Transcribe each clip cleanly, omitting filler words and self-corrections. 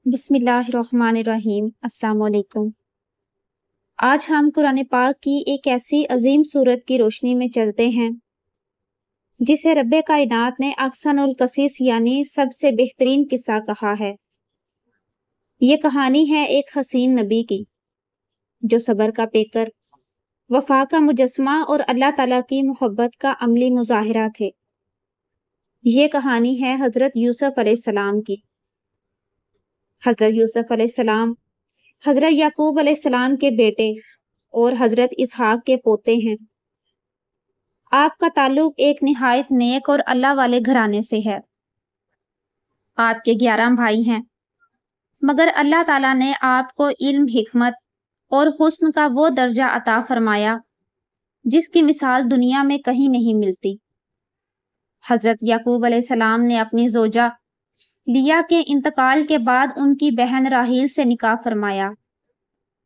بسم اللہ الرحمن الرحیم۔ السلام علیکم۔ آج ہم قرآن پاک کی ایک ایسی عظیم سورت کی روشنی میں چلتے ہیں جسے رب کائنات نے احسن القصص یعنی سب سے بہترین قصہ کہا ہے۔ یہ کہانی ہے ایک حسین نبی کی جو صبر کا پیکر، وفا کا مجسمہ اور اللہ تعالیٰ کی محبت کا عملی مظاہرہ تھے۔ یہ کہانی ہے حضرت یوسف علیہ السلام کی۔ حضرت یوسف علیہ السلام حضرت یعقوب علیہ السلام کے بیٹے اور حضرت اسحاق کے پوتے ہیں۔ آپ کا تعلق ایک نہایت نیک اور اللہ والے گھرانے سے ہے۔ آپ کے 11 بھائی ہیں، مگر اللہ تعالیٰ نے آپ کو علم، حکمت اور حسن کا وہ درجہ عطا فرمایا جس کی مثال دنیا میں کہیں نہیں ملتی۔ حضرت یعقوب علیہ السلام نے اپنی زوجہ لیا کے انتقال کے بعد ان کی بہن راحیل سے نکاح فرمایا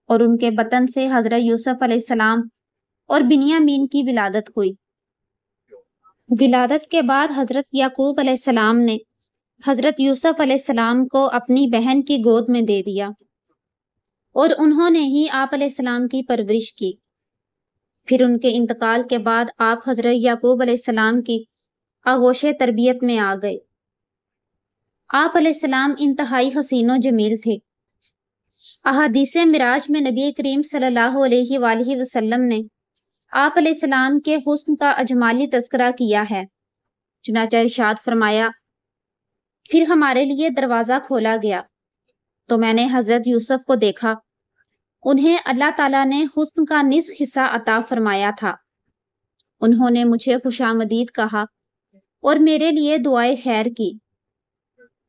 اور ان کے بطن سے حضرت یوسف علیہ السلام اور بنیامین کی ولادت ہوئی۔ ولادت کے بعد حضرت یعقوب علیہ السلام نے حضرت یوسف علیہ السلام کو اپنی بہن کی گود میں دے دیا اور انہوں نے ہی آپ علیہ السلام کی پرورش کی۔ پھر ان کے انتقال کے بعد آپ حضرت یعقوب علیہ السلام کی آغوش تربیت میں آ گئے۔ آپ علیہ السلام انتہائی حسین و جمیل تھے۔ احادیث معراج میں نبی کریم صلی اللہ علیہ وآلہ وسلم نے آپ علیہ السلام کے حسن کا اجمالی تذکرہ کیا ہے۔ چنانچہ ارشاد فرمایا، پھر ہمارے لیے دروازہ کھولا گیا تو میں نے حضرت یوسف کو دیکھا۔ انہیں اللہ تعالیٰ نے حسن کا نصف حصہ عطا فرمایا تھا۔ انہوں نے مجھے خوشامدید کہا اور میرے لیے دعائے خیر کی۔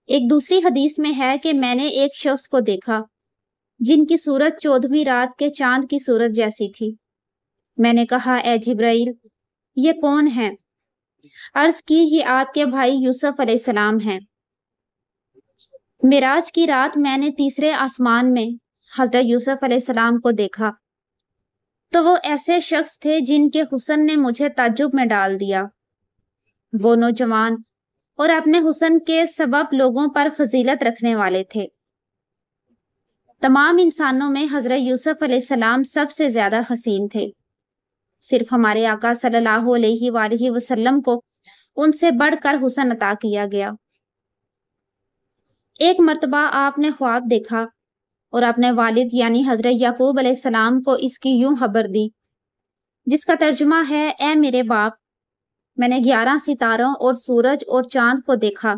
ایک دوسری حدیث میں ہے کہ میں نے ایک شخص کو دیکھا جن کی صورت 14ویں رات کے چاند کی صورت جیسی تھی۔ میں نے کہا، اے جبرائیل، یہ کون ہے؟ عرض کی، یہ آپ کے بھائی یوسف علیہ السلام ہیں۔ معراج کی رات میں نے تیسرے آسمان میں حضرت یوسف علیہ السلام کو دیکھا تو وہ ایسے شخص تھے جن کے حسن نے مجھے تعجب میں ڈال دیا۔ وہ نوجوان اور اپنے حسن کے سبب لوگوں پر فضیلت رکھنے والے تھے۔ تمام انسانوں میں حضرت یوسف علیہ السلام سب سے زیادہ حسین تھے۔ صرف ہمارے آقا صلی اللہ علیہ وآلہ وسلم کو ان سے بڑھ کر حسن عطا کیا گیا۔ ایک مرتبہ آپ نے خواب دیکھا اور اپنے والد یعنی حضرت یعقوب علیہ السلام کو اس کی یوں خبر دی، جس کا ترجمہ ہے، اے میرے باپ، میں نے 11 ستاروں اور سورج اور چاند کو دیکھا۔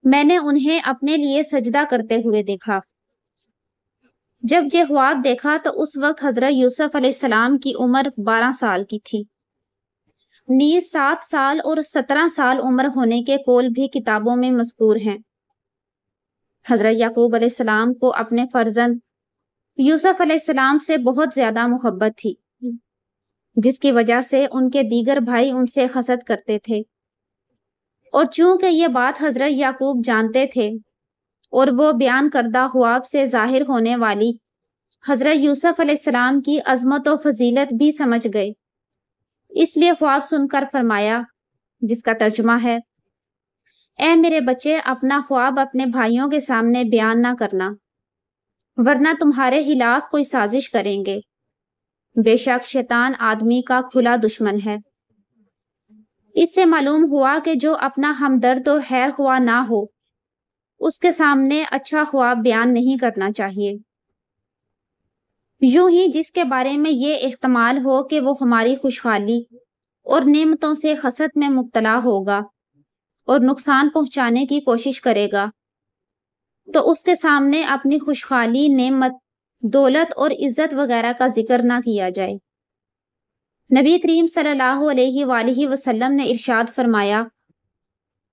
میں نے انہیں اپنے لیے سجدہ کرتے ہوئے دیکھا۔ جب یہ خواب دیکھا تو اس وقت حضرت یوسف علیہ السلام کی عمر 12 سال کی تھی۔ نیز 7 سال اور 17 سال عمر ہونے کے قول بھی کتابوں میں مذکور ہیں۔ حضرت یعقوب علیہ السلام کو اپنے فرزند یوسف علیہ السلام سے بہت زیادہ محبت تھی، جس کی وجہ سے ان کے دیگر بھائی ان سے حسد کرتے تھے، اور چونکہ یہ بات حضرت یعقوب جانتے تھے اور وہ بیان کردہ خواب سے ظاہر ہونے والی حضرت یوسف علیہ السلام کی عظمت و فضیلت بھی سمجھ گئے، اس لیے خواب سن کر فرمایا، جس کا ترجمہ ہے، اے میرے بچے، اپنا خواب اپنے بھائیوں کے سامنے بیان نہ کرنا، ورنہ تمہارے خلاف کوئی سازش کریں گے۔ بے شک شیطان آدمی کا کھلا دشمن ہے۔ اس سے معلوم ہوا کہ جو اپنا ہمدرد اور خیر خواہ نہ ہو، اس کے سامنے اچھا خواب بیان نہیں کرنا چاہیے۔ یوں ہی جس کے بارے میں یہ احتمال ہو کہ وہ ہماری خوشحالی اور نعمتوں سے حسد میں مبتلا ہوگا اور نقصان پہنچانے کی کوشش کرے گا، تو اس کے سامنے اپنی خوشحالی، نعمت، دولت اور عزت وغیرہ کا ذکر نہ کیا جائے۔ نبی کریم صلی اللہ علیہ وآلہ وسلم نے ارشاد فرمایا،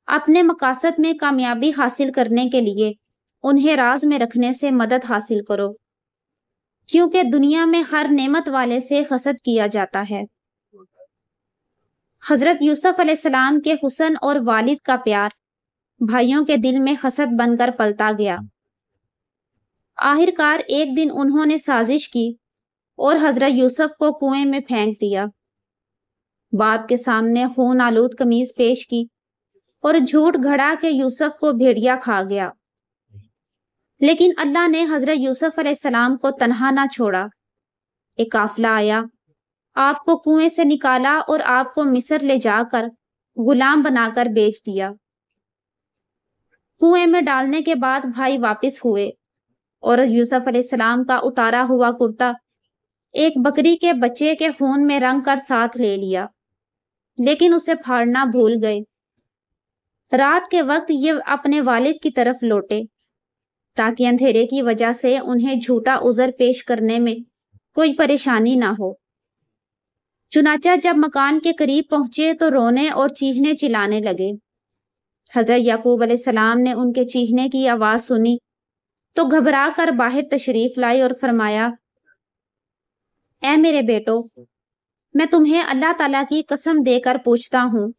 اپنے مقاصد میں کامیابی حاصل کرنے کے لیے انہیں راز میں رکھنے سے مدد حاصل کرو، کیونکہ دنیا میں ہر نعمت والے سے حسد کیا جاتا ہے۔ حضرت یوسف علیہ السلام کے حسن اور والد کا پیار بھائیوں کے دل میں حسد بن کر پلتا گیا۔ آخر کار ایک دن انہوں نے سازش کی اور حضرت یوسف کو کنویں میں پھینک دیا۔ باپ کے سامنے خون آلود قمیض پیش کی اور جھوٹ گھڑا کہ یوسف کو بھیڑیا کھا گیا۔ لیکن اللہ نے حضرت یوسف علیہ السلام کو تنہا نہ چھوڑا۔ ایک قافلہ آیا، آپ کو کنویں سے نکالا اور آپ کو مصر لے جا کر غلام بنا کر بیچ دیا۔ کنویں میں ڈالنے کے بعد بھائی واپس ہوئے اور یوسف علیہ السلام کا اتارا ہوا کرتا ایک بکری کے بچے کے خون میں رنگ کر ساتھ لے لیا، لیکن اسے پھاڑنا بھول گئے۔ رات کے وقت یہ اپنے والد کی طرف لوٹے تاکہ اندھیرے کی وجہ سے انہیں جھوٹا عذر پیش کرنے میں کوئی پریشانی نہ ہو۔ چنانچہ جب مکان کے قریب پہنچے تو رونے اور چیخنے چلانے لگے۔ حضرت یعقوب علیہ السلام نے ان کے چیخنے کی آواز سنی تو گھبرا کر باہر تشریف لائی اور فرمایا، اے میرے بیٹو، میں تمہیں اللہ تعالیٰ کی قسم دے کر پوچھتا ہوں،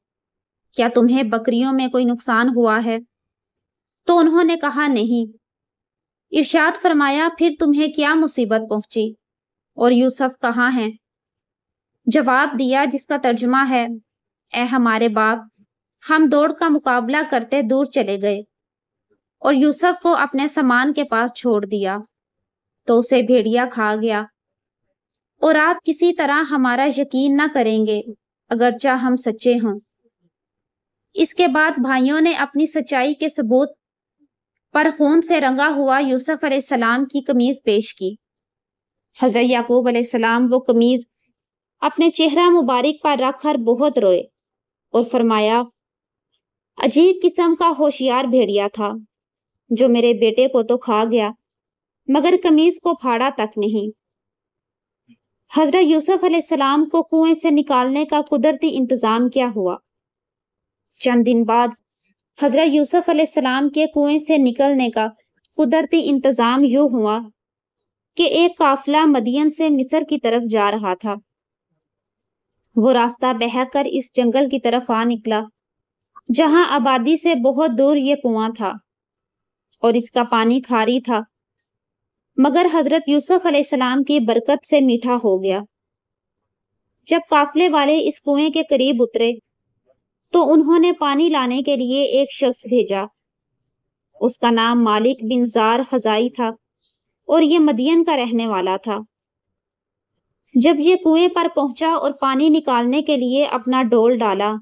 کیا تمہیں بکریوں میں کوئی نقصان ہوا ہے؟ تو انہوں نے کہا نہیں۔ ارشاد فرمایا، پھر تمہیں کیا مصیبت پہنچی اور یوسف کہاں ہیں؟ جواب دیا جس کا ترجمہ ہے، اے ہمارے باپ، ہم دوڑ کا مقابلہ کرتے دور چلے گئے اور یوسف کو اپنے سامان کے پاس چھوڑ دیا تو اسے بھیڑیا کھا گیا، اور آپ کسی طرح ہمارا یقین نہ کریں گے اگرچہ ہم سچے ہوں۔ اس کے بعد بھائیوں نے اپنی سچائی کے ثبوت پر خون سے رنگا ہوا یوسف علیہ السلام کی قمیض پیش کی۔ حضرت یعقوب علیہ السلام وہ قمیض اپنے چہرہ مبارک پر رکھ کر بہت روئے اور فرمایا، عجیب قسم کا ہوشیار بھیڑیا تھا جو میرے بیٹے کو تو کھا گیا مگر قمیض کو پھاڑا تک نہیں۔ حضرت یوسف علیہ السلام کو کنویں سے نکالنے کا قدرتی انتظام کیا ہوا؟ چند دن بعد حضرت یوسف علیہ السلام کے کنویں سے نکلنے کا قدرتی انتظام یوں ہوا کہ ایک قافلہ مدین سے مصر کی طرف جا رہا تھا۔ وہ راستہ بہک کر اس جنگل کی طرف آ نکلا جہاں آبادی سے بہت دور یہ کنواں تھا اور اس کا پانی کھاری تھا، مگر حضرت یوسف علیہ السلام کی برکت سے میٹھا ہو گیا۔ جب قافلے والے اس کنویں کے قریب اترے تو انہوں نے پانی لانے کے لیے ایک شخص بھیجا۔ اس کا نام مالک بن زار خزائی تھا اور یہ مدین کا رہنے والا تھا۔ جب یہ کنویں پر پہنچا اور پانی نکالنے کے لیے اپنا ڈول ڈالا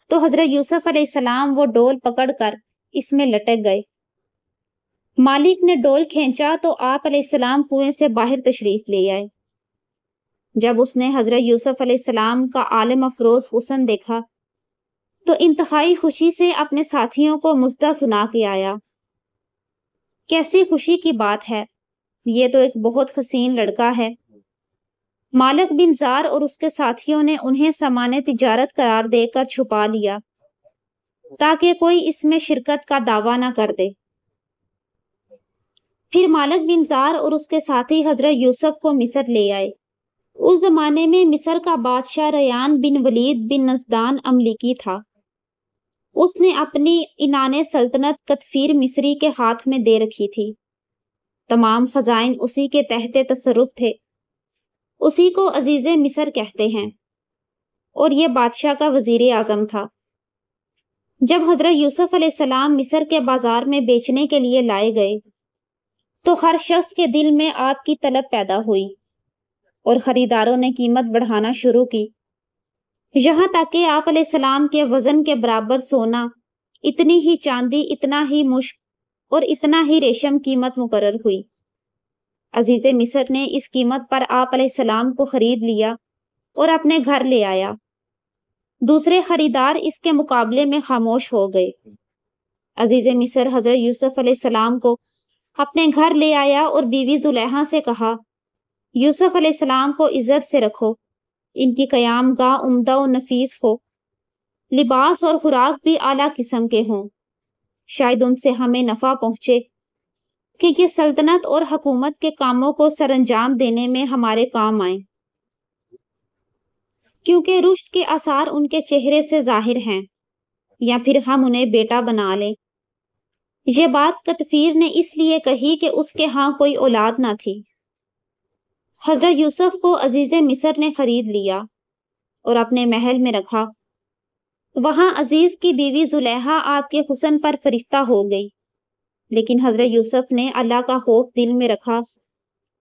تو حضرت یوسف علیہ السلام وہ ڈول پکڑ کر اس میں لٹک گئے۔ مالک نے ڈول کھینچا تو آپ علیہ السلام کنویں سے باہر تشریف لے آئے۔ جب اس نے حضرت یوسف علیہ السلام کا عالم افروز حسن دیکھا تو انتہائی خوشی سے اپنے ساتھیوں کو مژدہ سنا کے آیا، کیسی خوشی کی بات ہے، یہ تو ایک بہت حسین لڑکا ہے۔ مالک بن زار اور اس کے ساتھیوں نے انہیں سامان تجارت قرار دے کر چھپا لیا تاکہ کوئی اس میں شرکت کا دعویٰ نہ کر دے۔ پھر مالک بن زار اور اس کے ساتھی حضرت یوسف کو مصر لے آئے۔ اس زمانے میں مصر کا بادشاہ ریان بن ولید بن نزدان املیکی تھا۔ اس نے اپنی عنان سلطنت کتفیر مصری کے ہاتھ میں دے رکھی تھی۔ تمام خزائن اسی کے تحت تصرف تھے۔ اسی کو عزیز مصر کہتے ہیں اور یہ بادشاہ کا وزیر اعظم تھا۔ جب حضرت یوسف علیہ السلام مصر کے بازار میں بیچنے کے لیے لائے گئے تو ہر شخص کے دل میں آپ کی طلب پیدا ہوئی اور خریداروں نے قیمت بڑھانا شروع کی، یہاں تک کہ آپ علیہ السلام کے وزن کے برابر سونا، اتنی ہی چاندی، اتنا ہی مشک اور اتنا ہی ریشم قیمت مقرر ہوئی۔ عزیز مصر نے اس قیمت پر آپ علیہ السلام کو خرید لیا اور اپنے گھر لے آیا۔ دوسرے خریدار اس کے مقابلے میں خاموش ہو گئے۔ عزیز مصر حضرت یوسف علیہ السلام کو اپنے گھر لے آیا اور بیوی زلیخا سے کہا، یوسف علیہ السلام کو عزت سے رکھو، ان کی قیام گاہ عمدہ و نفیس ہو، لباس اور خوراک بھی اعلیٰ قسم کے ہوں، شاید ان سے ہمیں نفع پہنچے کہ یہ سلطنت اور حکومت کے کاموں کو سر انجام دینے میں ہمارے کام آئیں، کیونکہ رشد کے آثار ان کے چہرے سے ظاہر ہیں، یا پھر ہم انہیں بیٹا بنا لیں۔ یہ بات کتفیر نے اس لیے کہی کہ اس کے ہاں کوئی اولاد نہ تھی۔ حضرت یوسف کو عزیز مصر نے خرید لیا اور اپنے محل میں رکھا۔ وہاں عزیز کی بیوی زلیخا آپ کے حسن پر فریفتہ ہو گئی، لیکن حضرت یوسف نے اللہ کا خوف دل میں رکھا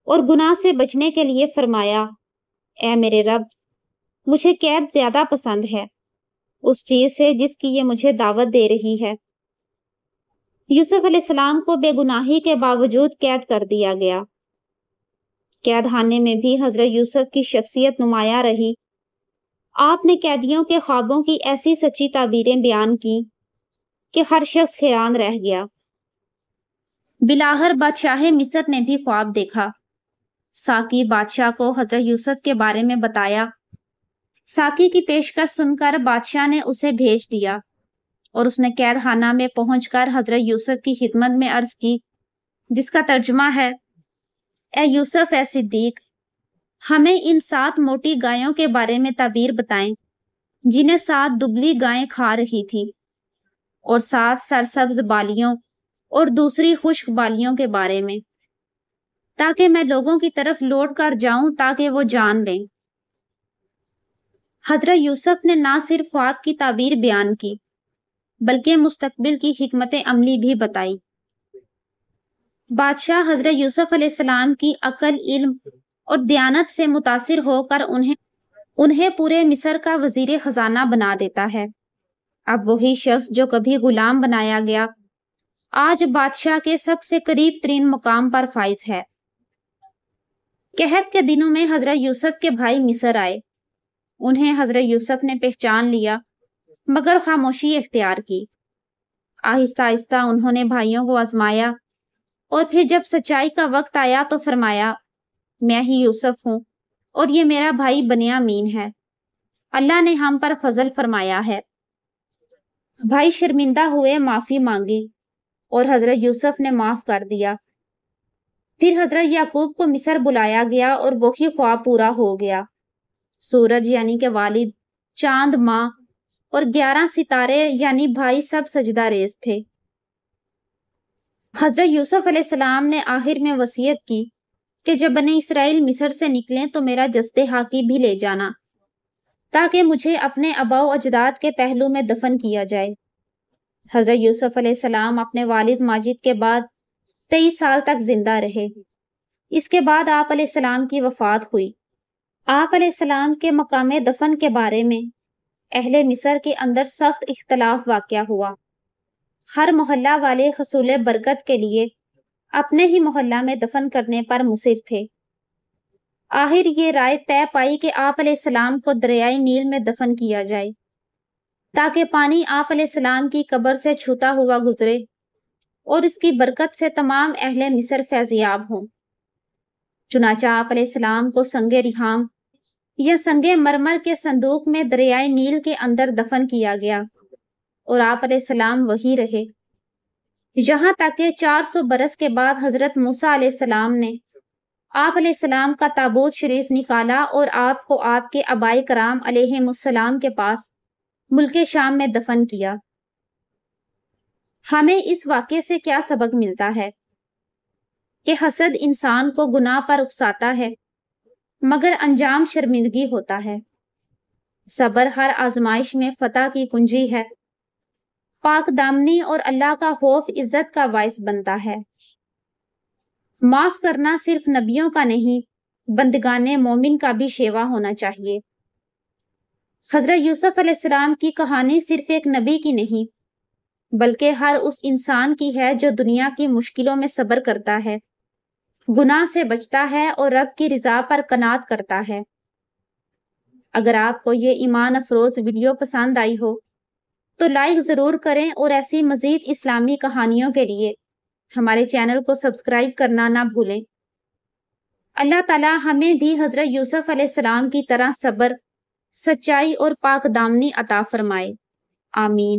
اور گناہ سے بچنے کے لیے فرمایا، اے میرے رب، مجھے قید زیادہ پسند ہے اس چیز سے جس کی یہ مجھے دعوت دے رہی ہے۔ یوسف علیہ السلام کو بے گناہی کے باوجود قید کر دیا گیا۔ قید خانے میں بھی حضرت یوسف کی شخصیت نمایاں رہی۔ آپ نے قیدیوں کے خوابوں کی ایسی سچی تعبیریں بیان کی کہ ہر شخص حیران رہ گیا۔ بالآخر بادشاہ مصر نے بھی خواب دیکھا۔ ساقی بادشاہ کو حضرت یوسف کے بارے میں بتایا۔ ساقی کی پیشکش سن کر بادشاہ نے اسے بھیج دیا اور اس نے قید خانہ میں پہنچ کر حضرت یوسف کی خدمت میں عرض کی، جس کا ترجمہ ہے، اے یوسف، اے صدیق، ہمیں ان 7 موٹی گایوں کے بارے میں تعبیر بتائیں جنہیں 7 دبلی گائیں کھا رہی تھی، اور 7 سرسبز بالیوں اور دوسری خشک بالیوں کے بارے میں، تاکہ میں لوگوں کی طرف لوٹ کر جاؤں تاکہ وہ جان لیں۔ حضرت یوسف نے نہ صرف خواب کی تعبیر بیان کی بلکہ مستقبل کی حکمت عملی بھی بتائی۔ بادشاہ حضرت یوسف علیہ السلام کی عقل، علم اور دیانت سے متاثر ہو کر انہیں پورے مصر کا وزیر خزانہ بنا دیتا ہے۔ اب وہی شخص جو کبھی غلام بنایا گیا، آج بادشاہ کے سب سے قریب ترین مقام پر فائز ہے۔ قحط کے دنوں میں حضرت یوسف کے بھائی مصر آئے۔ انہیں حضرت یوسف نے پہچان لیا مگر خاموشی اختیار کی۔ آہستہ آہستہ انہوں نے بھائیوں کو آزمایا اور پھر جب سچائی کا وقت آیا تو فرمایا، میں ہی یوسف ہوں اور یہ میرا بھائی بنیامین ہے۔ اللہ نے ہم پر فضل فرمایا ہے۔ بھائی شرمندہ ہوئے، معافی مانگی اور حضرت یوسف نے معاف کر دیا۔ پھر حضرت یعقوب کو مصر بلایا گیا اور وہی خواب پورا ہو گیا۔ سورج یعنی کہ والد، چاند، ماں اور 11 ستارے یعنی بھائی سب سجدہ ریز تھے۔ حضرت یوسف علیہ السلام نے آخر میں وصیت کی کہ جب بنی اسرائیل مصر سے نکلیں تو میرا جسد حاقی بھی لے جانا تاکہ مجھے اپنے آباء و اجداد کے پہلو میں دفن کیا جائے۔ حضرت یوسف علیہ السلام اپنے والد ماجد کے بعد 23 سال تک زندہ رہے۔ اس کے بعد آپ علیہ السلام کی وفات ہوئی۔ آپ علیہ السلام کے مقام دفن کے بارے میں اہل مصر کے اندر سخت اختلاف واقع ہوا۔ ہر محلہ والے حصول برکت کے لیے اپنے ہی محلہ میں دفن کرنے پر مصر تھے۔ آخر یہ رائے طے پائی کہ آپ علیہ السلام کو دریائے نیل میں دفن کیا جائے تاکہ پانی آپ علیہ السلام کی قبر سے چھوتا ہوا گزرے اور اس کی برکت سے تمام اہل مصر فیضیاب ہوں۔ چنانچہ آپ علیہ السلام کو سنگ ریحام یا سنگ مرمر کے صندوق میں دریائے نیل کے اندر دفن کیا گیا اور آپ علیہ السلام وہی رہے یہاں تک کہ 400 برس کے بعد حضرت موسیٰ علیہ السلام نے آپ علیہ السلام کا تابوت شریف نکالا اور آپ کو آپ کے آباء کرام علیہم السلام کے پاس ملک شام میں دفن کیا۔ ہمیں اس واقعے سے کیا سبق ملتا ہے؟ کہ حسد انسان کو گناہ پر اکساتا ہے مگر انجام شرمندگی ہوتا ہے۔ صبر ہر آزمائش میں فتح کی کنجی ہے۔ پاک دامنی اور اللہ کا خوف عزت کا باعث بنتا ہے۔ معاف کرنا صرف نبیوں کا نہیں، بندگان مومن کا بھی شیوا ہونا چاہیے۔ حضرت یوسف علیہ السلام کی کہانی صرف ایک نبی کی نہیں بلکہ ہر اس انسان کی ہے جو دنیا کی مشکلوں میں صبر کرتا ہے، گناہ سے بچتا ہے اور رب کی رضا پر قناعت کرتا ہے۔ اگر آپ کو یہ ایمان افروز ویڈیو پسند آئی ہو تو لائک ضرور کریں اور ایسی مزید اسلامی کہانیوں کے لیے ہمارے چینل کو سبسکرائب کرنا نہ بھولیں۔ اللہ تعالی ہمیں بھی حضرت یوسف علیہ السلام کی طرح صبر، سچائی اور پاک دامنی عطا فرمائے۔ آمین۔